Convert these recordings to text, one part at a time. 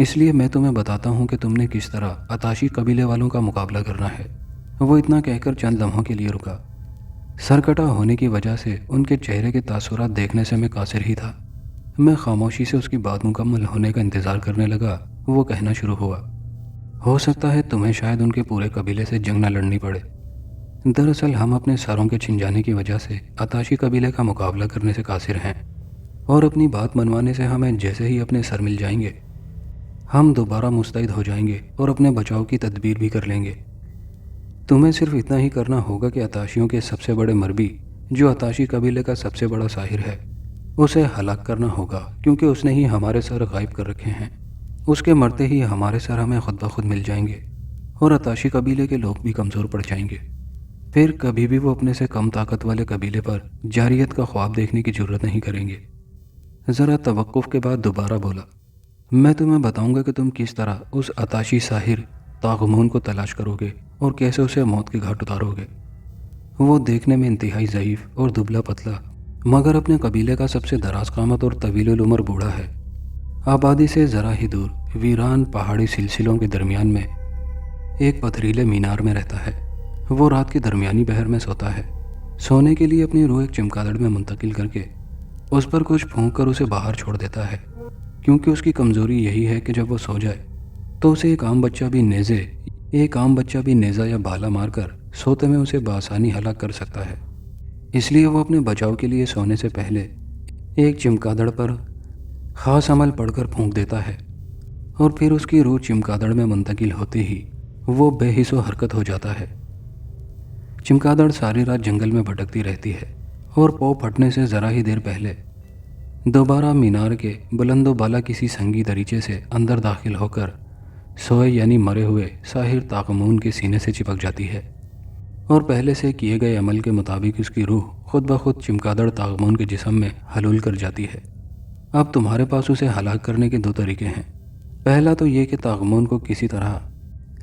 اس لیے میں تمہیں بتاتا ہوں کہ تم نے کس طرح عطاشی قبیلے والوں کا مقابلہ کرنا ہے۔ وہ اتنا کہہ کر چند لمحوں کے لیے رکا۔ سرکٹا ہونے کی وجہ سے ان کے چہرے کے تاثرات دیکھنے سے میں قاصر ہی تھا۔ میں خاموشی سے اس کی بات مکمل ہونے کا انتظار کرنے لگا۔ وہ کہنا شروع ہوا، ہو سکتا ہے تمہیں شاید ان کے پورے قبیلے سے جنگ نہ لڑنی پڑے۔ دراصل ہم اپنے سروں کے چھن جانے کی وجہ سے عطاشی قبیلے کا مقابلہ کرنے سے قاصر ہیں، اور اپنی بات منوانے سے ہمیں جیسے ہی اپنے سر مل جائیں گے، ہم دوبارہ مستعد ہو جائیں گے اور اپنے بچاؤ کی تدبیر بھی کر لیں گے۔ تمہیں صرف اتنا ہی کرنا ہوگا کہ عطاشیوں کے سب سے بڑے مربی، جو عطاشی قبیلے کا سب سے بڑا ساحر ہے، اسے ہلاک کرنا ہوگا، کیونکہ اس نے ہی ہمارے سر غائب کر رکھے ہیں۔ اس کے مرتے ہی ہمارے سر ہمیں خود بخود مل جائیں گے، اور عطاشی قبیلے کے لوگ بھی کمزور پڑ جائیں گے۔ پھر کبھی بھی وہ اپنے سے کم طاقت والے قبیلے پر جارحیت کا خواب دیکھنے کی جرت نہیں کریں گے۔ ذرا توقف کے بعد دوبارہ بولا، میں تمہیں بتاؤں گا کہ تم کس طرح اس عطاشی ساحر طاغمون کو تلاش کرو گے اور کیسے اسے موت کے گھاٹ اتارو گے۔ وہ دیکھنے میں انتہائی ضعیف اور دبلا پتلا، مگر اپنے قبیلے کا سب سے دراز قامت اور طویل العمر بوڑھا ہے۔ آبادی سے ذرا ہی دور ویران پہاڑی سلسلوں کے درمیان میں ایک پتھریلے مینار میں رہتا ہے۔ وہ رات کے درمیانی پہر میں سوتا ہے۔ سونے کے لیے اپنی روح ایک چمگادڑ میں منتقل کر کے اس پر کچھ پھونک کر اسے باہر چھوڑ دیتا ہے، کیونکہ اس کی کمزوری یہی ہے کہ جب وہ سو جائے تو اسے ایک عام بچہ بھی نیزہ یا بھالا مار کر سوتے میں اسے بآسانی ہلاک کر سکتا ہے۔ اس لیے وہ اپنے بچاؤ کے لیے سونے سے پہلے ایک چمگادڑ پر خاص عمل پڑھ کر پھونک دیتا ہے، اور پھر اس کی روح چمگادڑ میں منتقل ہوتے ہی وہ بے حس و حرکت ہو جاتا ہے۔ چمگادڑ ساری رات جنگل میں بھٹکتی رہتی ہے، اور پو پھٹنے سے ذرا ہی دیر پہلے دوبارہ مینار کے بلند و بالا کسی سنگی دریچے سے اندر داخل ہو کر سوئے یعنی مرے ہوئے ساحر طاغمون کے سینے سے چپک جاتی ہے، اور پہلے سے کیے گئے عمل کے مطابق اس کی روح خود بخود چمگادڑ طاغمون کے جسم میں حلول کر جاتی ہے۔ اب تمہارے پاس اسے ہلاک کرنے کے دو طریقے ہیں۔ پہلا تو یہ کہ طاغمون کو کسی طرح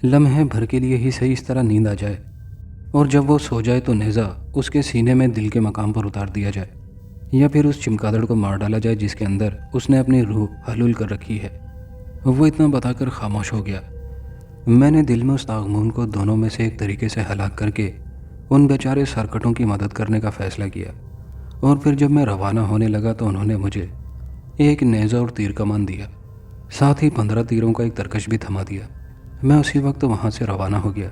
لمحے بھر کے لیے ہی صحیح اس طرح نیند آ جائے، اور جب وہ سو جائے تو نیزہ اس کے سینے میں دل کے مقام پر اتار دیا جائے، یا پھر اس چمگادڑ کو مار ڈالا جائے جس کے اندر اس نے اپنی روح حلول کر رکھی ہے۔ وہ اتنا بتا کر خاموش ہو گیا۔ میں نے دل میں اس طاغمون کو دونوں میں سے ایک طریقے سے ہلاک کر کے ان بیچارے سرکٹوں کی مدد کرنے کا فیصلہ کیا، اور پھر جب میں روانہ ہونے لگا تو انہوں نے مجھے ایک نیزہ اور تیر کمان دیا، ساتھ ہی 15 تیروں کا ایک ترکش بھی تھما دیا۔ میں اسی وقت وہاں سے روانہ ہو گیا۔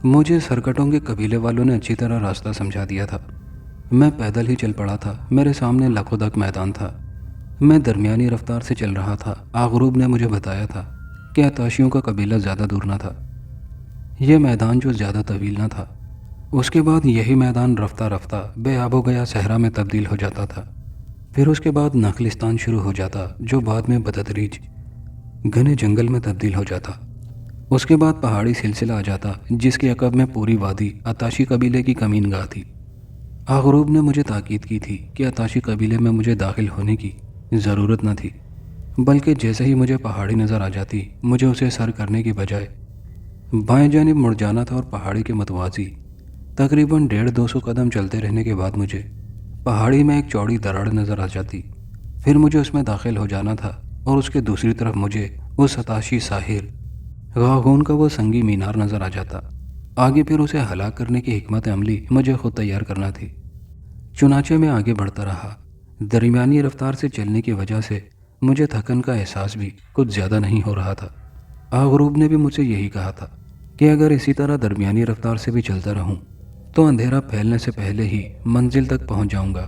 مجھے سرکٹوں کے قبیلے والوں نے اچھی طرح راستہ سمجھا دیا تھا۔ میں پیدل ہی چل پڑا تھا۔ میرے سامنے لکھودک میدان تھا۔ میں درمیانی رفتار سے چل رہا تھا۔ آغروب نے مجھے بتایا تھا کہ عطاشیوں کا قبیلہ زیادہ دور نہ تھا، یہ میدان جو زیادہ طویل نہ تھا۔ اس کے بعد یہی میدان رفتہ رفتہ بے آب و گیا صحرا میں تبدیل ہو جاتا تھا۔ پھر اس کے بعد نخلستان شروع ہو جاتا، جو بعد میں بتدریج گھنے جنگل میں تبدیل ہو جاتا۔ اس کے بعد پہاڑی سلسلہ آ جاتا، جس کے عقب میں پوری وادی عطاشی قبیلے کی کمین گاہ تھی۔ آغروب نے مجھے تاکید کی تھی کہ عطاشی قبیلے میں مجھے داخل ہونے کی ضرورت نہ تھی، بلکہ جیسے ہی مجھے پہاڑی نظر آ جاتی مجھے اسے سر کرنے کی بجائے بائیں جانب مڑ جانا تھا، اور پہاڑی کے متوازی تقریباً 150-200 قدم چلتے رہنے کے بعد مجھے پہاڑی میں ایک چوڑی دراڑ نظر آ جاتی۔ پھر مجھے اس میں داخل ہو جانا تھا، اور اس کے دوسری طرف مجھے اس عطاشی ساحر غاغون کا وہ سنگی مینار نظر آ جاتا۔ آگے پھر اسے ہلاک کرنے کی حکمت عملی مجھے خود تیار کرنا تھی۔ چنانچہ میں آگے بڑھتا رہا۔ درمیانی رفتار سے چلنے کی وجہ سے مجھے تھکن کا احساس بھی کچھ زیادہ نہیں ہو رہا تھا۔ آغروب نے بھی مجھ سے یہی کہا تھا کہ اگر اسی طرح درمیانی رفتار سے بھی چلتا رہوں تو اندھیرا پھیلنے سے پہلے ہی منزل تک پہنچ جاؤں گا۔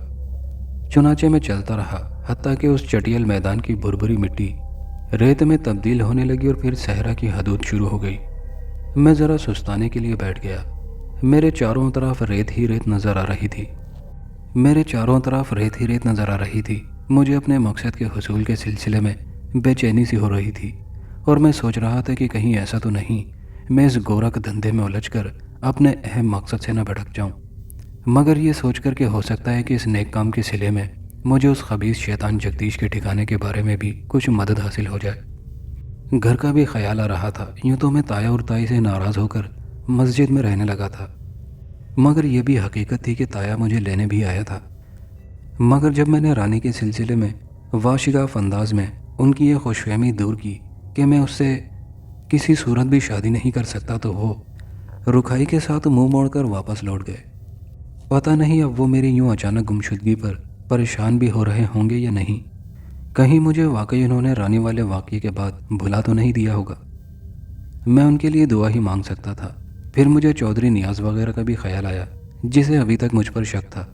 چنانچہ میں چلتا رہا، حتیٰ کہ اس چٹیل میدان کی بھربھری مٹی ریت میں تبدیل ہونے لگی، اور پھر صحرا کی حدود شروع ہو گئی۔ میں ذرا سستانے کے لیے بیٹھ گیا۔ میرے چاروں طرف ریت ہی ریت نظر آ رہی تھی۔ مجھے اپنے مقصد کے حصول کے سلسلے میں بے چینی سی ہو رہی تھی، اور میں سوچ رہا تھا کہ کہیں ایسا تو نہیں میں اس گورکھ دھندے میں الجھ کر اپنے اہم مقصد سے نہ بھٹک جاؤں، مگر یہ سوچ کر کہ ہو سکتا ہے کہ اس نیک کام کے صلے میں مجھے اس خبیث شیطان جگدیش کے ٹھکانے کے بارے میں بھی کچھ مدد حاصل ہو جائے۔ گھر کا بھی خیال آ رہا تھا۔ یوں تو میں تایا اور تائی سے ناراض ہو کر مسجد میں رہنے لگا تھا، مگر یہ بھی حقیقت تھی کہ تایا مجھے لینے بھی آیا تھا۔ مگر جب میں نے رانی کے سلسلے میں واشگاف انداز میں ان کی یہ خوش فہمی دور کی کہ میں اس سے کسی صورت بھی شادی نہیں کر سکتا تو وہ رکھائی کے ساتھ منہ موڑ کر واپس لوٹ گئے۔ پتہ نہیں اب وہ میری یوں اچانک گمشدگی پر پریشان بھی ہو رہے ہوں گے یا نہیں۔ کہیں مجھے واقعی انہوں نے رانی والے واقعے کے بعد بھلا تو نہیں دیا ہوگا۔ میں ان کے لیے دعا ہی مانگ سکتا تھا۔ پھر مجھے چودھری نیاز وغیرہ کا بھی خیال آیا، جسے ابھی تک مجھ پر شک تھا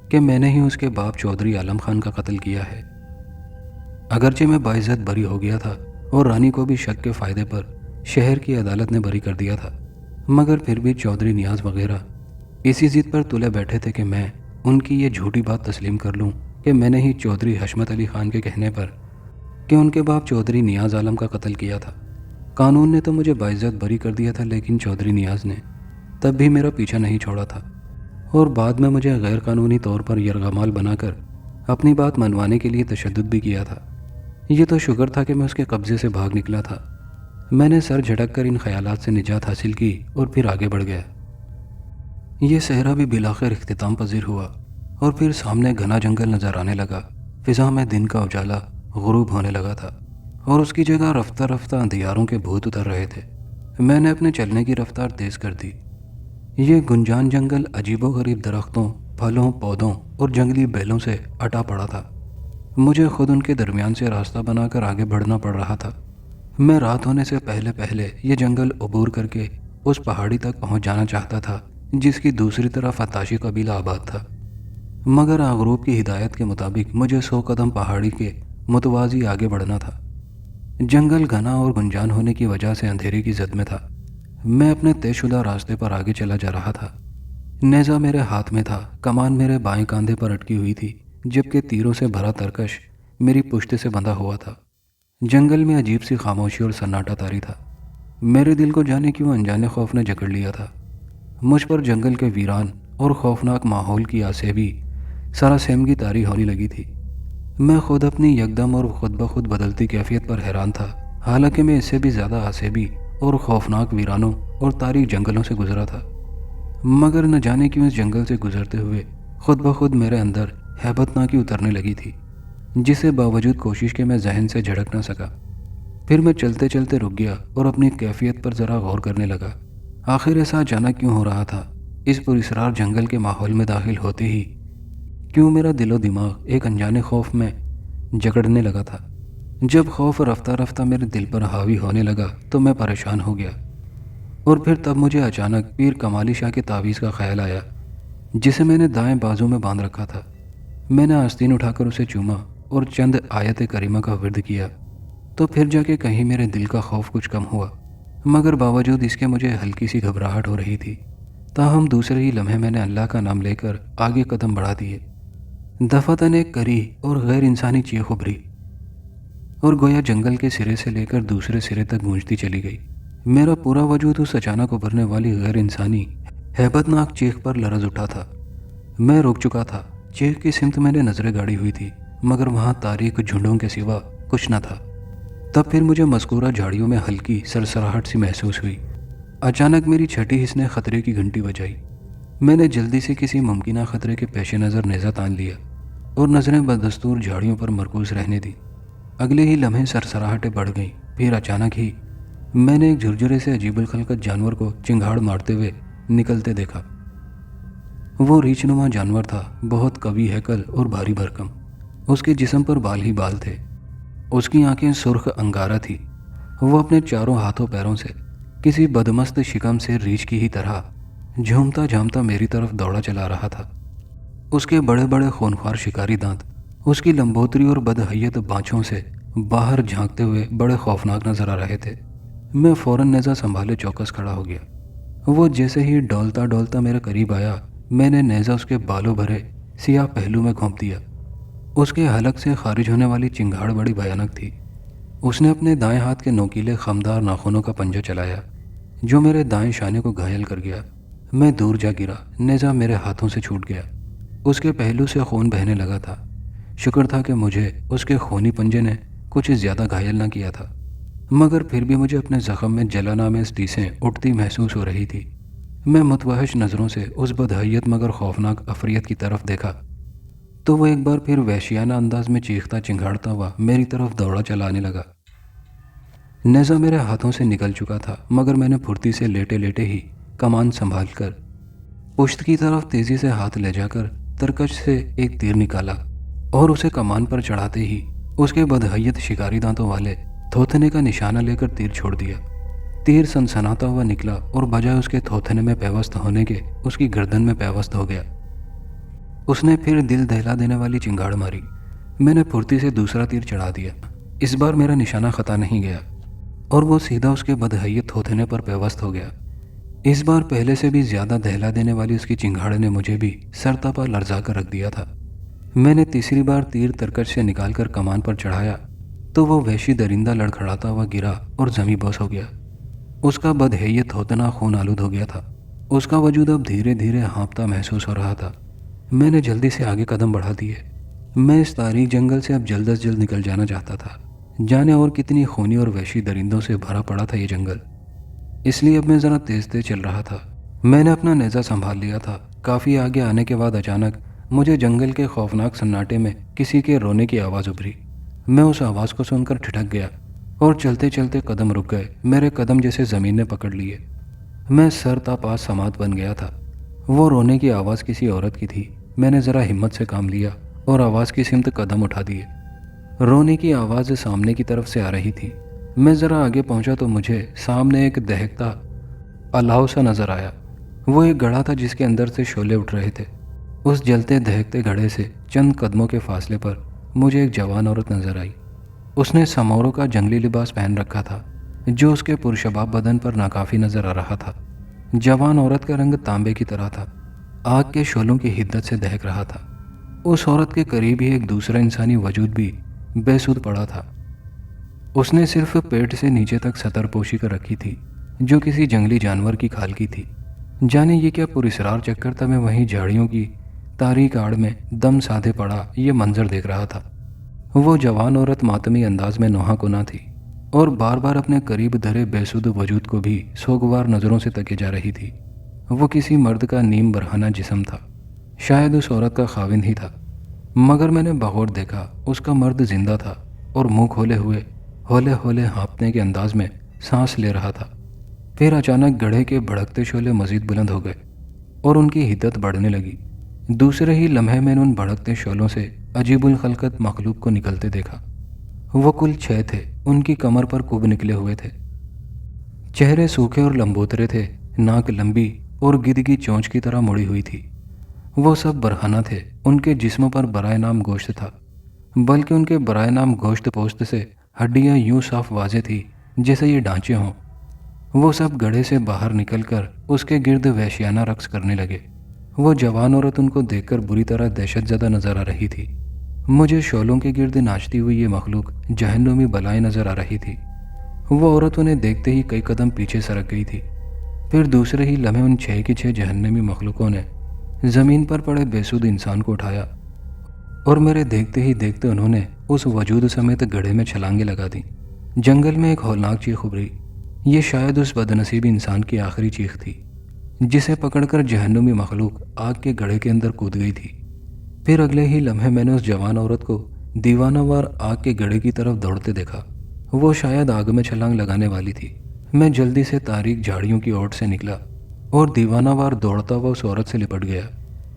کہ میں نے ہی اس کے باپ چودھری عالم خان کا قتل کیا ہے۔ اگرچہ میں باعزت بری ہو گیا تھا اور رانی کو بھی شک کے فائدے پر شہر کی عدالت نے بری کر دیا تھا، مگر پھر بھی چودھری نیاز وغیرہ اسی ضد پر تلے بیٹھے تھے کہ میں ان کی یہ جھوٹی بات تسلیم کر لوں کہ میں نے ہی چودھری حشمت علی خان کے کہنے پر کہ ان کے باپ چودھری نیاز عالم کا قتل کیا تھا۔ قانون نے تو مجھے باعزت بری کر دیا تھا، لیکن چودھری نیاز نے تب بھی میرا پیچھا نہیں چھوڑا تھا اور بعد میں مجھے غیر قانونی طور پر یرغمال بنا کر اپنی بات منوانے کے لیے تشدد بھی کیا تھا۔ یہ تو شکر تھا کہ میں اس کے قبضے سے بھاگ نکلا تھا۔ میں نے سر جھٹک کر ان خیالات سے نجات حاصل کی اور پھر آگے بڑھ گیا۔ یہ صحرا بھی بالآخر اختتام پذیر ہوا اور پھر سامنے گھنا جنگل نظر آنے لگا۔ فضا میں دن کا اجالا غروب ہونے لگا تھا اور اس کی جگہ رفتہ رفتہ اندھیاروں کے بھوت اتر رہے تھے۔ میں نے اپنے چلنے کی رفتار تیز کر دی۔ یہ گنجان جنگل عجیب و غریب درختوں، پھلوں، پودوں اور جنگلی بیلوں سے اٹا پڑا تھا۔ مجھے خود ان کے درمیان سے راستہ بنا کر آگے بڑھنا پڑ رہا تھا۔ میں رات ہونے سے پہلے پہلے یہ جنگل عبور کر کے اس پہاڑی تک پہنچ جانا چاہتا تھا جس کی دوسری طرف اتاشی قبیلہ آباد تھا، مگر آغروب کی ہدایت کے مطابق مجھے 100 قدم پہاڑی کے متوازی آگے بڑھنا تھا۔ جنگل گھنا اور گنجان ہونے کی وجہ سے اندھیرے کی زد میں تھا۔ میں اپنے طے شدہ راستے پر آگے چلا جا رہا تھا۔ نیزہ میرے ہاتھ میں تھا، کمان میرے بائیں کاندھے پر اٹکی ہوئی تھی، جبکہ تیروں سے بھرا ترکش میری پشت سے بندھا ہوا تھا۔ جنگل میں عجیب سی خاموشی اور سناٹا طاری تھا۔ میرے دل کو جانے کیوں انجانے خوف نے جکڑ لیا تھا۔ مجھ پر جنگل کے ویران اور خوفناک ماحول کی آسیبی سراسیمگی طاری ہونے لگی تھی۔ میں خود اپنی یکدم اور خود بخود بدلتی کیفیت پر حیران تھا، حالانکہ میں اس سے بھی زیادہ آسیبی اور خوفناک ویرانوں اور تاریک جنگلوں سے گزرا تھا، مگر نہ جانے کیوں اس جنگل سے گزرتے ہوئے خود بخود میرے اندر ہیبت ناکی اترنے لگی تھی، جسے باوجود کوشش کے میں ذہن سے جھڑک نہ سکا۔ پھر میں چلتے چلتے رک گیا اور اپنی کیفیت پر ذرا غور کرنے لگا۔ آخر ایسا اچانک کیوں ہو رہا تھا؟ اس پراسرار جنگل کے ماحول میں داخل ہوتے ہی کیوں میرا دل و دماغ ایک انجانے خوف میں جکڑنے لگا تھا؟ جب خوف رفتہ رفتہ میرے دل پر حاوی ہونے لگا تو میں پریشان ہو گیا، اور پھر تب مجھے اچانک پیر کمالی شاہ کے تعویذ کا خیال آیا، جسے میں نے دائیں بازو میں باندھ رکھا تھا۔ میں نے آستین اٹھا کر اسے چوما اور چند آیت کریمہ کا ورد کیا، تو پھر جا کے کہیں میرے دل کا خوف کچھ کم ہوا، مگر باوجود اس کے مجھے ہلکی سی گھبراہٹ ہو رہی تھی۔ تاہم دوسرے ہی لمحے میں نے اللہ کا نام لے کر آگے قدم بڑھا دیے۔ دفعتاً ایک کری اور غیر انسانی چیخ ابھری اور گویا جنگل کے سرے سے لے کر دوسرے سرے تک گونجتی چلی گئی۔ میرا پورا وجود اس اچانک ابھرنے والی غیر انسانی ہیبت ناک چیخ پر لرز اٹھا تھا۔ میں رک چکا تھا۔ چیخ کی سمت میں نے نظریں گاڑی ہوئی تھی، مگر وہاں تاریک جھنڈوں کے سوا کچھ نہ تھا۔ تب پھر مجھے مذکورہ جھاڑیوں میں ہلکی سرسراہٹ سی محسوس ہوئی۔ اچانک میری چھٹی حس نے خطرے کی گھنٹی بجائی۔ میں نے جلدی سے کسی ممکنہ خطرے کے پیش نظر نیزہ تان لیا اور نظریں بدستور جھاڑیوں پر مرکوز رہنے دیں۔ اگلے ہی لمحے سرسراہٹیں بڑھ گئیں۔ پھر اچانک ہی میں نے ایک جھرجھرے سے عجیب الخلقت جانور کو چنگھاڑ مارتے ہوئے نکلتے دیکھا۔ وہ ریچھ نما جانور تھا، بہت قوی ہیکل اور بھاری بھرکم۔ اس کے جسم پر بال ہی بال تھے، اس کی آنکھیں سرخ انگارہ تھی۔ وہ اپنے چاروں ہاتھوں پیروں سے کسی بدمست شکم سے ریچھ کی ہی طرح جھومتا جھامتا میری طرف دوڑا چلا رہا تھا۔ اس کے بڑے بڑے خونخوار شکاری دانت اس کی لمبوتری اور بدحیت بانچھوں سے باہر جھانکتے ہوئے بڑے خوفناک نظر آ رہے تھے۔ میں فوراً نیزہ سنبھالے چوکس کھڑا ہو گیا۔ وہ جیسے ہی ڈولتا ڈولتا میرے قریب آیا، میں نے نیزہ اس کے بالوں بھرے سیاہ پہلو میں گھونپ دیا۔ اس کے حلق سے خارج ہونے والی چنگھاڑ بڑی بھیانک تھی۔ اس نے اپنے دائیں ہاتھ کے نوکیلے خمدار ناخنوں کا پنجہ چلایا، جو میرے دائیں شانے کو گھائل کر گیا۔ میں دور جا گرا، نیزہ میرے ہاتھوں سے چھوٹ گیا۔ اس کے پہلو سے خون بہنے لگا تھا۔ شکر تھا کہ مجھے اس کے خونی پنجے نے کچھ زیادہ گھائل نہ کیا تھا، مگر پھر بھی مجھے اپنے زخم میں جلن آمیز ٹیسیں اٹھتی محسوس ہو رہی تھی۔ میں متوحش نظروں سے اس بدحیت مگر خوفناک عفریت کی طرف دیکھا تو وہ ایک بار پھر وحشیانہ انداز میں چیختا چنگھاڑتا ہوا میری طرف دوڑا چلا آنے لگا۔ نیزہ میرے ہاتھوں سے نکل چکا تھا، مگر میں نے پھرتی سے لیٹے لیٹے ہی کمان سنبھال کر پشت کی طرف تیزی سے ہاتھ لے جا کر ترکش سے ایک تیر نکالا اور اسے کمان پر چڑھاتے ہی اس کے بدحیت شکاری دانتوں والے تھوتنے کا نشانہ لے کر تیر چھوڑ دیا۔ تیر سنسناتا ہوا نکلا اور بجائے اس کے تھوتنے میں پیوست ہونے کے اس کی گردن میں پیوست ہو گیا۔ اس نے پھر دل دہلا دینے والی چنگاڑ ماری۔ میں نے پھرتی سے دوسرا تیر چڑھا دیا۔ اس بار میرا نشانہ خطا نہیں گیا اور وہ سیدھا اس کے بدحیت تھوتنے پر پیوست ہو گیا۔ اس بار پہلے سے بھی زیادہ دہلا دینے والی اس کی چنگاڑ نے مجھے بھی سرتاپا لرزا کر رکھ دیا تھا۔ میں نے تیسری بار تیر ترکش سے نکال کر کمان پر چڑھایا تو وہ وحشی درندہ لڑکھڑاتا ہوا گرا اور زمیں بوس ہو گیا۔ اس کا بدحیت تھوتنا خون آلود ہو گیا تھا۔ اس کا وجود اب دھیرے دھیرے ہانپتا محسوس ہو رہا تھا۔ میں نے جلدی سے آگے قدم بڑھا دیے۔ میں اس تاریک جنگل سے اب جلد از جلد نکل جانا چاہتا تھا۔ جانے اور کتنی خونی اور وحشی درندوں سے بھرا پڑا تھا یہ جنگل، اس لیے اب میں ذرا تیز تیز چل رہا تھا۔ میں نے اپنا نیزہ سنبھال لیا تھا۔ کافی آگے آنے کے بعد اچانک مجھے جنگل کے خوفناک سناٹے میں کسی کے رونے کی آواز ابھری۔ میں اس آواز کو سن کر ٹھٹک گیا اور چلتے چلتے قدم رک گئے۔ میرے قدم جیسے زمین نے پکڑ لیے۔ میں سر تا پاس سماعت بن گیا تھا۔ وہ رونے کی آواز کسی عورت کی تھی۔ میں نے ذرا ہمت سے کام لیا اور آواز کی سمت قدم اٹھا دیے۔ رونے کی آواز سامنے کی طرف سے آ رہی تھی۔ میں ذرا آگے پہنچا تو مجھے سامنے ایک دہکتا الاؤ سا نظر آیا۔ وہ ایک گڑھا تھا جس کے اندر سے شعلے اٹھ رہے تھے۔ اس جلتے دہکتے گڑھے سے چند قدموں کے فاصلے پر مجھے ایک جوان عورت نظر آئی۔ اس نے سموروں کا جنگلی لباس پہن رکھا تھا جو اس کے پرشباب بدن پر ناکافی نظر آ رہا تھا۔ جوان عورت کا رنگ تانبے کی طرح تھا، آگ کے شعلوں کی حدت سے دہک رہا تھا۔ اس عورت کے قریب ہی ایک دوسرا انسانی وجود بھی بے سود پڑا تھا۔ اس نے صرف پیٹ سے نیچے تک ستر پوشی کر رکھی تھی جو کسی جنگلی جانور کی کھال کی تھی۔ جانے یہ کیا پراسرار چکر تھا، میں وہیں جھاڑیوں کی تاریک آڑ میں دم سادھے پڑا یہ منظر دیکھ رہا تھا۔ وہ جوان عورت ماتمی انداز میں نوحہ کنا تھی اور بار بار اپنے قریب دھرے بے سود وجود کو بھی سوگوار نظروں سے تکے جا رہی تھی۔ وہ کسی مرد کا نیم برہنہ جسم تھا، شاید اس عورت کا خاوند ہی تھا، مگر میں نے بغور دیکھا اس کا مرد زندہ تھا اور منہ کھولے ہوئے ہولے ہولے ہانپنے کے انداز میں سانس لے رہا تھا۔ پھر اچانک گڑھے کے بھڑکتے شعلے مزید بلند ہو گئے اور ان کی حدت بڑھنے لگی۔ دوسرے ہی لمحے میں نے ان بھڑکتے شعلوں سے عجیب الخلقت مخلوق کو نکلتے دیکھا۔ وہ کل 6 تھے۔ ان کی کمر پر کب نکلے ہوئے تھے، چہرے سوکھے اور لمبوترے تھے، ناک لمبی اور گدگی چونچ کی طرح مڑی ہوئی تھی۔ وہ سب برہنہ تھے۔ ان کے جسموں پر برائے نام گوشت تھا، بلکہ ان کے برائے نام گوشت پوست سے ہڈیاں یوں صاف واضح تھی جیسے یہ ڈھانچے ہوں۔ وہ سب گڑھے سے باہر نکل کر اس کے گرد وحشیانہ رقص کرنے لگے۔ وہ جوان عورت ان کو دیکھ کر بری طرح دہشت زدہ نظر آ رہی تھی۔ مجھے شعلوں کے گرد ناچتی ہوئی یہ مخلوق جہنمی بلائیں نظر آ رہی تھی۔ وہ عورت انہیں دیکھتے ہی کئی قدم پیچھے سرک گئی تھی۔ پھر دوسرے ہی لمحے ان 6 کی 6 جہنمی مخلوقوں نے زمین پر پڑے بے سود انسان کو اٹھایا اور میرے دیکھتے ہی دیکھتے انہوں نے اس وجود سمیت گڑھے میں چھلانگیں لگا دیں۔ جنگل میں ایک ہولناک چیخ ابھری۔ یہ شاید اس بدنصیب انسان کی آخری چیخ تھی جسے پکڑ کر جہنمی مخلوق آگ کے گڑھے کے اندر کود گئی تھی۔ پھر اگلے ہی لمحے میں نے اس جوان عورت کو دیوانہ وار آگ کے گڑھے کی طرف دوڑتے دیکھا۔ وہ شاید آگ میں چھلانگ لگانے والی تھی۔ میں جلدی سے تاریک جھاڑیوں کی اوٹ سے نکلا اور دیوانہ وار دوڑتا ہوا اس عورت سے لپٹ گیا۔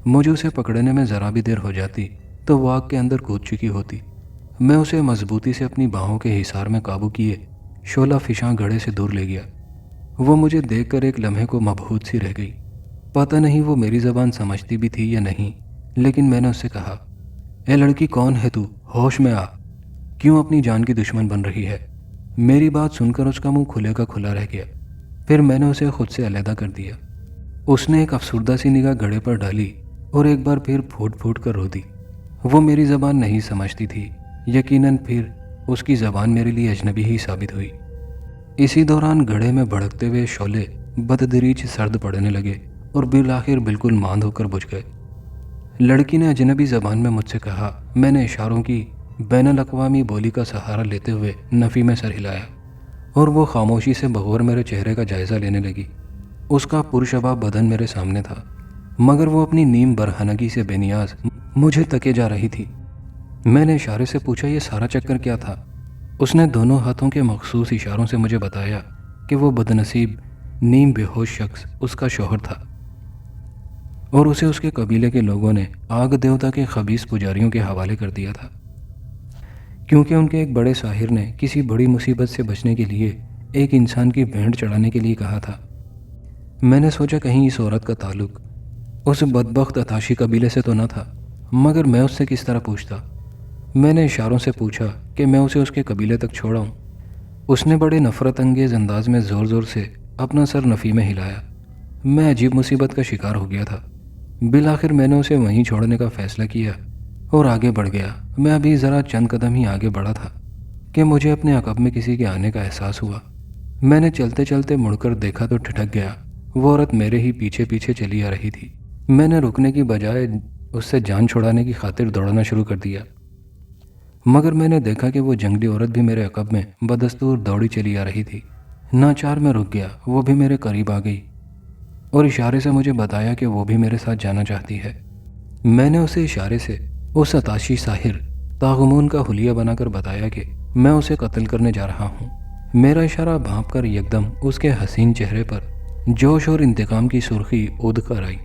مجھے اسے پکڑنے میں ذرا بھی دیر ہو جاتی تو وہ آگ کے اندر کود چکی ہوتی۔ میں اسے مضبوطی سے اپنی باہوں کے حصار میں قابو کیے شعلہ فشاں گڑھے سے دور لے گیا۔ وہ مجھے دیکھ کر ایک لمحے کو مبہوت سی رہ گئی۔ پتہ نہیں وہ میری زبان سمجھتی بھی تھی یا نہیں، لیکن میں نے اس سے کہا، اے لڑکی، کون ہے تو؟ ہوش میں آ، کیوں اپنی جان کی دشمن بن رہی ہے؟ میری بات سن کر اس کا منہ کھلے کا کھلا رہ گیا۔ پھر میں نے اسے خود سے علیحدہ کر دیا۔ اس نے ایک افسردہ سی نگاہ گڑھے پر ڈالی اور ایک بار پھر پھوٹ پھوٹ کر رو دی۔ وہ میری زبان نہیں سمجھتی تھی، یقیناً پھر اس کی زبان میرے لیے اجنبی ہی ثابت ہوئی۔ اسی دوران گڑھے میں بھڑکتے ہوئے شعلے بددریج سرد پڑنے لگے اور بالآخر بالکل ماند ہو کر بجھ گئے۔ لڑکی نے اجنبی زبان میں مجھ سے کہا۔ میں نے اشاروں کی بین الاقوامی بولی کا سہارا لیتے ہوئے نفی میں سر ہلایا اور وہ خاموشی سے بغور میرے چہرے کا جائزہ لینے لگی۔ اس کا پرشباب بدن میرے سامنے تھا۔ مگر وہ اپنی نیم برہنگی سے بے نیاز مجھے تکے جا رہی تھی۔ میں نے اشارے سے پوچھا یہ سارا چکر کیا تھا؟ اس نے دونوں ہاتھوں کے مخصوص اشاروں سے مجھے بتایا کہ وہ بدنصیب نیم بے ہوش شخص اس کا شوہر تھا اور اسے اس کے قبیلے کے لوگوں نے آگ دیوتا کے خبیث پجاریوں کے حوالے کر دیا تھا، کیونکہ ان کے ایک بڑے ساحر نے کسی بڑی مصیبت سے بچنے کے لیے ایک انسان کی بھینٹ چڑھانے کے لیے کہا تھا۔ میں نے سوچا کہیں اس عورت کا تعلق اس بدبخت اتاشی قبیلے سے تو نہ تھا، مگر میں اس سے کس طرح پوچھتا؟ میں نے اشاروں سے پوچھا کہ میں اسے اس کے قبیلے تک چھوڑاؤں۔ اس نے بڑے نفرت انگیز انداز میں زور زور سے اپنا سر نفی میں ہلایا۔ میں عجیب مصیبت کا شکار ہو گیا تھا۔ بالآخر میں نے اسے وہیں چھوڑنے کا فیصلہ کیا اور آگے بڑھ گیا۔ میں ابھی ذرا چند قدم ہی آگے بڑھا تھا کہ مجھے اپنے عقب میں کسی کے آنے کا احساس ہوا۔ میں نے چلتے چلتے مڑ کر دیکھا تو ٹھٹک گیا۔ وہ عورت میرے ہی پیچھے پیچھے چلی آ رہی تھی۔ میں نے رکنے کی بجائے اس سے جان چھڑانے کی خاطر دوڑنا شروع کر دیا، مگر میں نے دیکھا کہ وہ جنگلی عورت بھی میرے عقب میں بدستور دوڑی چلی آ رہی تھی۔ ناچار میں رک گیا۔ وہ بھی میرے قریب آ گئی اور اشارے سے مجھے بتایا کہ وہ بھی میرے ساتھ جانا چاہتی ہے۔ میں نے اسے اشارے سے اس اتاشی ساحر طاغمون کا حلیہ بنا کر بتایا کہ میں اسے قتل کرنے جا رہا ہوں۔ میرا اشارہ بھانپ کر یکدم اس کے حسین چہرے پر جوش اور انتقام کی سرخی اود کر آئی۔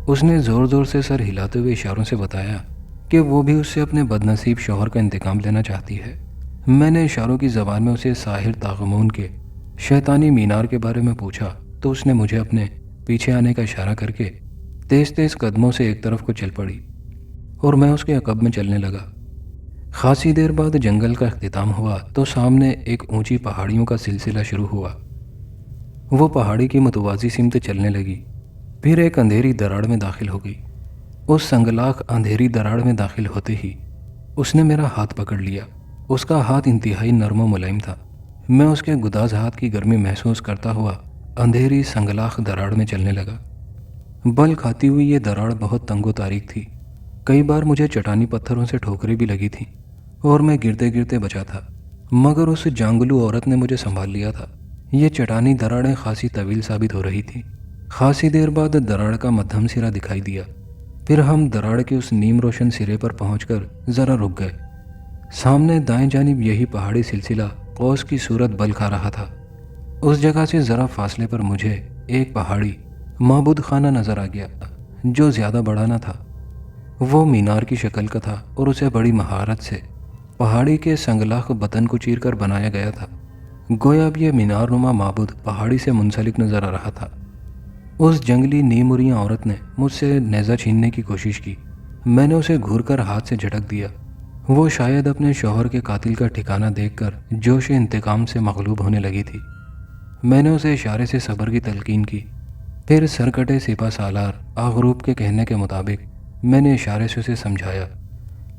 اس نے زور زور سے سر ہلاتے ہوئے اشاروں سے بتایا کہ وہ بھی اس سے اپنے بدنصیب شوہر کا انتقام لینا چاہتی ہے۔ میں نے اشاروں کی زبان میں اسے ساحر طاغمون کے شیطانی مینار کے بارے میں پوچھا تو اس نے مجھے اپنے پیچھے آنے کا اشارہ کر کے تیز تیز قدموں سے ایک طرف کو چل پڑی اور میں اس کے عقب میں چلنے لگا۔ خاصی دیر بعد جنگل کا اختتام ہوا تو سامنے ایک اونچی پہاڑیوں کا سلسلہ شروع ہوا۔ وہ پہاڑی کی متوازی سمت چلنے لگی، پھر ایک اندھیری دراڑ میں داخل ہو گئی۔ اس سنگلاخ اندھیری دراڑ میں داخل ہوتے ہی اس نے میرا ہاتھ پکڑ لیا۔ اس کا ہاتھ انتہائی نرم و ملائم تھا۔ میں اس کے گداز ہاتھ کی گرمی محسوس کرتا ہوا اندھیری سنگلاخ دراڑ میں چلنے لگا۔ بل کھاتی ہوئی یہ دراڑ بہت تنگ و تاریک تھی۔ کئی بار مجھے چٹانی پتھروں سے ٹھوکریں بھی لگی تھیں اور میں گرتے گرتے بچا تھا، مگر اس جانگلو عورت نے مجھے سنبھال لیا تھا۔ یہ چٹانی دراڑیں خاصی طویل ثابت ہو رہی تھیں۔ خاصی دیر بعد دراڑ کا مدھم سرا دکھائی دیا، پھر ہم دراڑ کے اس نیم روشن سرے پر پہنچ کر ذرا رک گئے۔ سامنے دائیں جانب یہی پہاڑی سلسلہ قوس کی صورت بل کھا رہا تھا۔ اس جگہ سے ذرا فاصلے پر مجھے ایک پہاڑی معبود خانہ نظر آ گیا جو زیادہ بڑا نہ تھا۔ وہ مینار کی شکل کا تھا اور اسے بڑی مہارت سے پہاڑی کے سنگلاخ بطن کو چیر کر بنایا گیا تھا، گویا اب یہ مینار نما معبود پہاڑی سے منسلک نظر آ رہا تھا۔ اس جنگلی نیموریاں عورت نے مجھ سے نیزہ چھیننے کی کوشش کی۔ میں نے اسے گھور کر ہاتھ سے جھٹک دیا۔ وہ شاید اپنے شوہر کے قاتل کا ٹھکانہ دیکھ کر جوش انتقام سے مغلوب ہونے لگی تھی۔ میں نے اسے اشارے سے صبر کی تلقین کی، پھر سرکٹے سپہ سالار آغروب کے کہنے کے مطابق میں نے اشارے سے اسے سمجھایا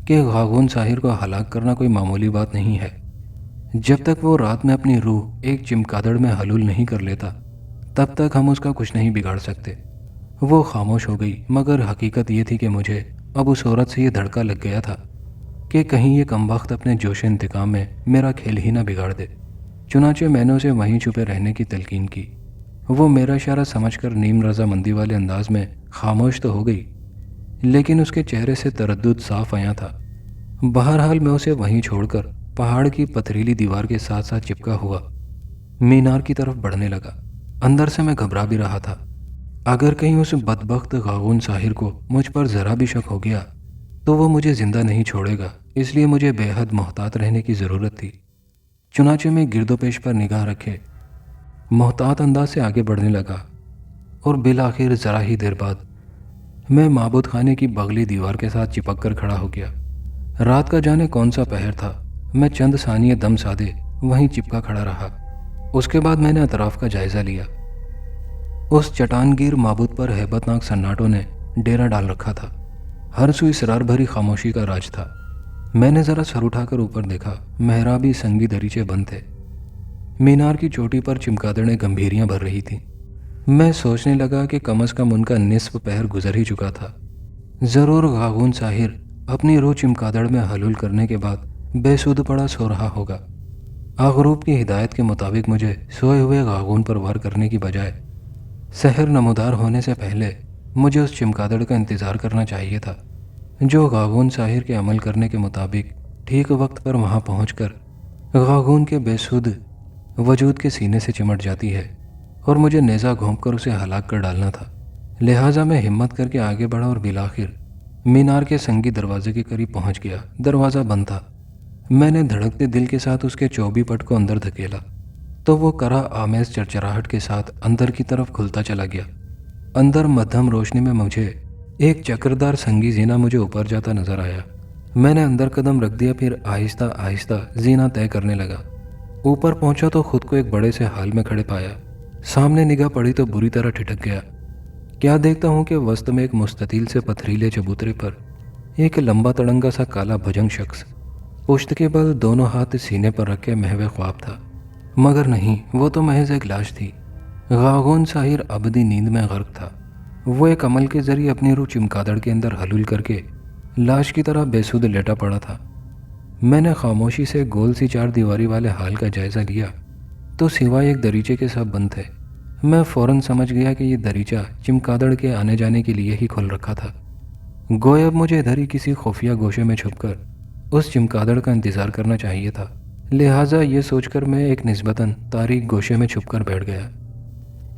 کہ غاغون ساحر کو ہلاک کرنا کوئی معمولی بات نہیں ہے۔ جب تک وہ رات میں اپنی روح ایک چمگادڑ میں حلول نہیں کر لیتا تب تک ہم اس کا کچھ نہیں بگاڑ سکتے۔ وہ خاموش ہو گئی، مگر حقیقت یہ تھی کہ مجھے اب اس عورت سے یہ دھڑکا لگ گیا تھا کہ کہیں یہ کمبخت اپنے جوش انتقام میں میرا کھیل ہی نہ بگاڑ دے۔ چنانچہ میں نے اسے وہیں چھپے رہنے کی تلقین کی۔ وہ میرا اشارہ سمجھ کر نیم رضامندی والے انداز میں خاموش تو ہو گئی، لیکن اس کے چہرے سے تردد صاف آیا تھا۔ بہرحال میں اسے وہیں چھوڑ کر پہاڑ کی پتھریلی دیوار کے ساتھ ساتھ چپکا ہوا مینار کی طرف بڑھنے لگا۔ اندر سے میں گھبرا بھی رہا تھا، اگر کہیں اس بدبخت غاغون ساحر کو مجھ پر ذرا بھی شک ہو گیا تو وہ مجھے زندہ نہیں چھوڑے گا، اس لیے مجھے بے حد محتاط رہنے کی ضرورت تھی۔ چنانچہ میں گرد و پیش پر نگاہ رکھے محتاط انداز سے آگے بڑھنے لگا اور بالآخر ذرا ہی دیر بعد میں معبود خانے کی بغلی دیوار کے ساتھ چپک کر کھڑا ہو گیا۔ رات کا جانے کون سا پہر تھا، میں چند ثانیے دم سادے وہیں چپکا کھڑا رہا۔ اس کے بعد میں نے اطراف کا جائزہ لیا۔ اس چٹان گیر معبود پر ہیبت ناک سناٹوں نے ڈیرا ڈال رکھا تھا۔ ہر سو اسرار بھری خاموشی کا راج تھا۔ میں نے ذرا سر اٹھا کر اوپر دیکھا، محرابی سنگی دریچے بند تھے۔ مینار کی چوٹی پر چمگادڑیں گمبھیریاں بھر رہی تھیں۔ میں سوچنے لگا کہ کم از کم ان کا نصف پہر گزر ہی چکا تھا۔ ضرور غاغون ساحر اپنی روح چمگادڑ میں حلول کرنے کے بعد بے سود پڑا سو رہا ہوگا۔ آغروب کی ہدایت کے مطابق مجھے سوئے ہوئے غاغون پر وار کرنے کی بجائے سحر نمودار ہونے سے پہلے مجھے اس چمگادڑ کا انتظار کرنا چاہیے تھا جو غاغون ساحر کے عمل کرنے کے مطابق ٹھیک وقت پر وہاں پہنچ کر غاغون کے بے سود وجود کے سینے سے چمٹ جاتی ہے اور مجھے نیزہ گھونپ کر اسے ہلاک کر ڈالنا تھا۔ لہٰذا میں ہمت کر کے آگے بڑھا اور بالآخر مینار کے سنگی دروازے کے قریب پہنچ گیا۔ دروازہ بند تھا۔ میں نے دھڑکتے دل کے ساتھ اس کے چوبی پٹ کو اندر دھکیلا تو وہ کرا آمیز چرچراہٹ کے ساتھ اندر کی طرف کھلتا چلا گیا۔ اندر مدھم روشنی میں مجھے ایک چکردار سنگی زینہ مجھے اوپر جاتا نظر آیا۔ میں نے اندر قدم رکھ دیا، پھر آہستہ آہستہ زینہ طے کرنے لگا۔ اوپر پہنچا تو خود کو ایک بڑے سے ہال میں کھڑے پایا۔ سامنے نگاہ پڑی تو بری طرح ٹھٹک گیا۔ کیا دیکھتا ہوں کہ وسط میں ایک مستطیل سے پتھریلے چبوترے پر ایک لمبا تڑنگا سا کالا بھجنگ شخص پشت کے بل دونوں ہاتھ سینے پر رکھے محو خواب تھا۔ مگر نہیں، وہ تو محض ایک لاش تھی۔ غاغون ساحر ابدی نیند میں غرق تھا۔ وہ ایک عمل کے ذریعے اپنی روح چمگادڑ کے اندر حلول کر کے لاش کی طرح بے سود لیٹا پڑا تھا۔ میں نے خاموشی سے گول سی چار دیواری والے حال کا جائزہ لیا تو سوائے ایک دریچے کے سب بند تھے۔ میں فوراً سمجھ گیا کہ یہ دریچہ چمگادڑ کے آنے جانے کے لیے ہی کھل رکھا تھا۔ گویا اب مجھے ادھر ہی کسی خفیہ گوشے میں چھپ کر اس چمگادڑ کا انتظار کرنا چاہیے تھا۔ لہٰذا یہ سوچ کر میں ایک نسبتاً تاریک گوشے میں چھپ کر بیٹھ گیا۔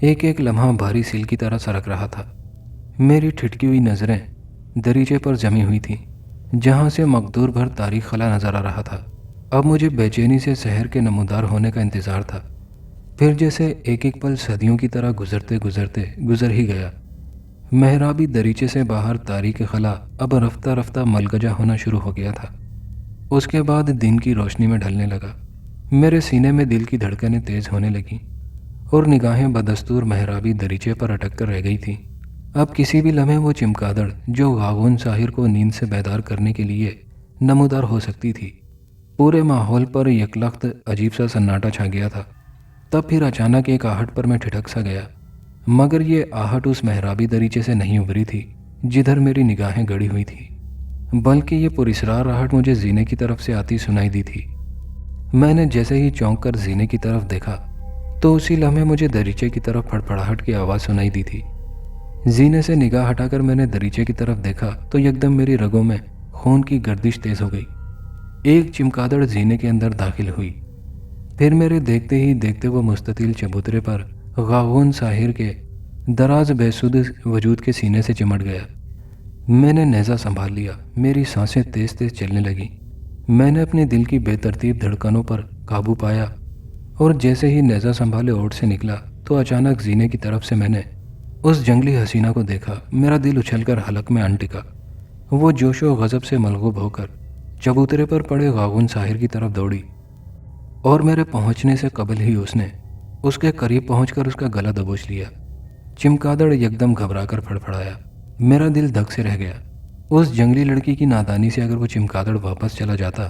ایک ایک لمحہ بھاری سیل کی طرح سرک رہا تھا۔ میری ٹھٹکی ہوئی نظریں دریچے پر جمی ہوئی تھیں جہاں سے مقدور بھر تاریک خلا نظر آ رہا تھا۔ اب مجھے بے چینی سے سحر کے نمودار ہونے کا انتظار تھا۔ پھر جیسے ایک ایک پل صدیوں کی طرح گزرتے گزرتے گزر ہی گیا۔ محرابی دریچے سے باہر تاریک خلا اب رفتہ رفتہ ملگجا ہونا شروع ہو گیا تھا۔ اس کے بعد دن کی روشنی میں ڈھلنے لگا۔ میرے سینے میں دل کی دھڑکنیں تیز ہونے لگیں اور نگاہیں بدستور محرابی دریچے پر اٹک کر رہ گئی تھیں۔ اب کسی بھی لمحے وہ چمگادڑ جو غاغون ساحر کو نیند سے بیدار کرنے کے لیے نمودار ہو سکتی تھی۔ پورے ماحول پر یکلخت عجیب سا سناٹا چھا گیا تھا۔ تب پھر اچانک ایک آہٹ پر میں ٹھٹک سا گیا، مگر یہ آہٹ اس محرابی دریچے سے نہیں ابھری تھی جدھر میری نگاہیں گڑی ہوئی تھیں، بلکہ یہ پراسرار آہٹ مجھے زینے کی طرف سے آتی سنائی دی تھی۔ میں نے جیسے ہی چونک کر زینے کی طرف دیکھا تو اسی لمحے مجھے دریچے کی طرف پھڑپڑاہٹ کی آواز سنائی دی تھی۔ زینے سے نگاہ ہٹا کر میں نے دریچے کی طرف دیکھا تو یکدم میری رگوں میں خون کی گردش تیز ہو گئی۔ ایک چمگادڑ زینے کے اندر داخل ہوئی۔ پھر میرے دیکھتے ہی دیکھتے وہ مستطیل چبوترے پر غاغون ساحر کے دراز بے سود وجود کے سینے سے چمٹ گیا۔ میں نے نیزہ سنبھال لیا۔ میری سانسیں تیز تیز چلنے لگیں۔ میں نے اپنے دل کی بے ترتیب دھڑکنوں پر قابو پایا اور جیسے ہی نیزہ سنبھالے اوٹ سے نکلا تو اچانک زینے کی طرف سے میں نے اس جنگلی حسینہ کو دیکھا۔ میرا دل اچھل کر حلق میں ان ٹکا۔ وہ جوش و غضب سے ملغوب ہو کر چبوترے پر پڑے غاغون ساحر کی طرف دوڑی اور میرے پہنچنے سے قبل ہی اس نے اس کے قریب پہنچ کر اس کا گلا دبوچ لیا۔ چمگادڑ یکدم گھبرا کر پھڑپڑایا۔ میرا دل دھک سے رہ گیا۔ اس جنگلی لڑکی کی نادانی سے اگر وہ چمگادڑ واپس چلا جاتا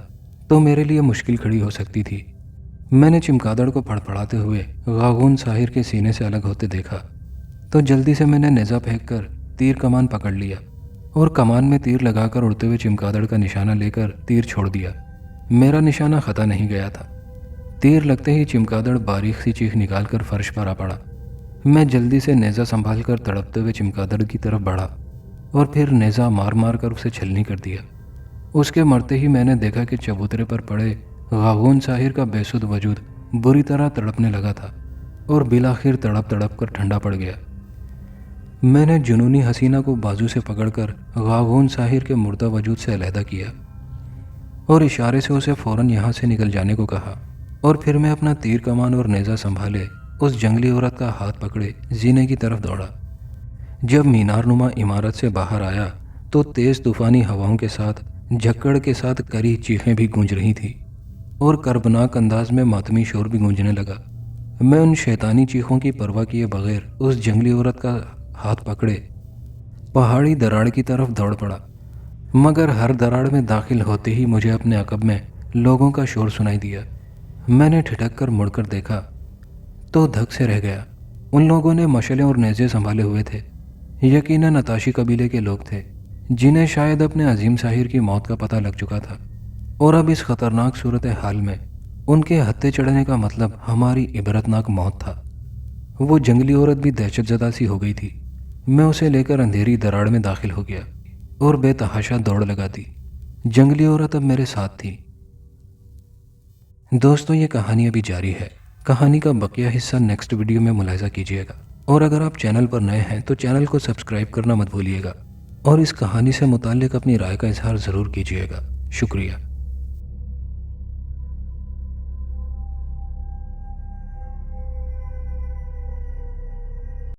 تو میرے لیے مشکل کھڑی ہو سکتی تھی۔ میں نے چمگادڑ کو پھڑپڑاتے ہوئے غاغون ساحر کے سینے سے الگ ہوتے دیکھا تو جلدی سے میں نے نیزہ پھینک کر تیر کمان پکڑ لیا اور کمان میں تیر لگا کر اڑتے ہوئے چمگادڑ کا نشانہ لے کر تیر چھوڑ دیا۔ میرا نشانہ خطا نہیں گیا تھا۔ تیر لگتے ہی چمگادڑ باریک سی چیخ نکال کر فرش پر آ پڑا۔ میں جلدی سے نیزہ سنبھال کر تڑپتے ہوئے چمگادڑ کی طرف بڑھا اور پھر نیزہ مار مار کر اسے چھلنی کر دیا۔ اس کے مرتے ہی میں نے دیکھا کہ چبوترے پر پڑے غاغون ساحر کا بے سود وجود بری طرح تڑپنے لگا تھا اور بالآخر تڑپ تڑپ کر ٹھنڈا پڑ گیا۔ میں نے جنونی حسینہ کو بازو سے پکڑ کر غاغون ساحر کے مردہ وجود سے علیحدہ کیا اور اشارے سے اسے فوراً یہاں سے نکل جانے کو کہا، اور پھر میں اپنا تیر کمان اور نیزہ سنبھالے اس جنگلی عورت کا ہاتھ پکڑے زینے کی طرف دوڑا۔ جب مینار نما عمارت سے باہر آیا تو تیز طوفانی ہواؤں کے ساتھ جھکڑ کے ساتھ کری چیخیں بھی گونج رہی تھیں اور کربناک انداز میں ماتمی شور بھی گونجنے لگا۔ میں ان شیطانی چیخوں کی پرواہ کیے بغیر اس جنگلی عورت کا ہاتھ پکڑے پہاڑی دراڑ کی طرف دوڑ پڑا، مگر ہر دراڑ میں داخل ہوتے ہی مجھے اپنے عقب میں لوگوں کا شور سنائی دیا۔ میں نے ٹھٹک کر مڑ کر دیکھا تو دھک سے رہ گیا۔ ان لوگوں نے مشعلیں اور نیزے سنبھالے ہوئے تھے۔ یقیناً نتاشی قبیلے کے لوگ تھے جنہیں شاید اپنے عظیم ساحر کی موت کا پتہ لگ چکا تھا، اور اب اس خطرناک صورتحال میں ان کے ہتھے چڑھنے کا مطلب ہماری عبرتناک موت تھا۔ وہ جنگلی عورت بھی دہشت زدہ سی ہو گئی تھی۔ میں اسے لے کر اندھیری دراڑ میں داخل ہو گیا اور بے تحاشا دوڑ لگا دی۔ جنگلی عورت اب میرے ساتھ تھی۔ دوستوں، یہ کہانی ابھی جاری ہے۔ کہانی کا بقیہ حصہ نیکسٹ ویڈیو میں ملاحظہ کیجیے گا، اور اگر آپ چینل پر نئے ہیں تو چینل کو سبسکرائب کرنا مت بھولیے گا، اور اس کہانی سے متعلق اپنی رائے کا اظہار ضرور کیجیے گا۔ شکریہ۔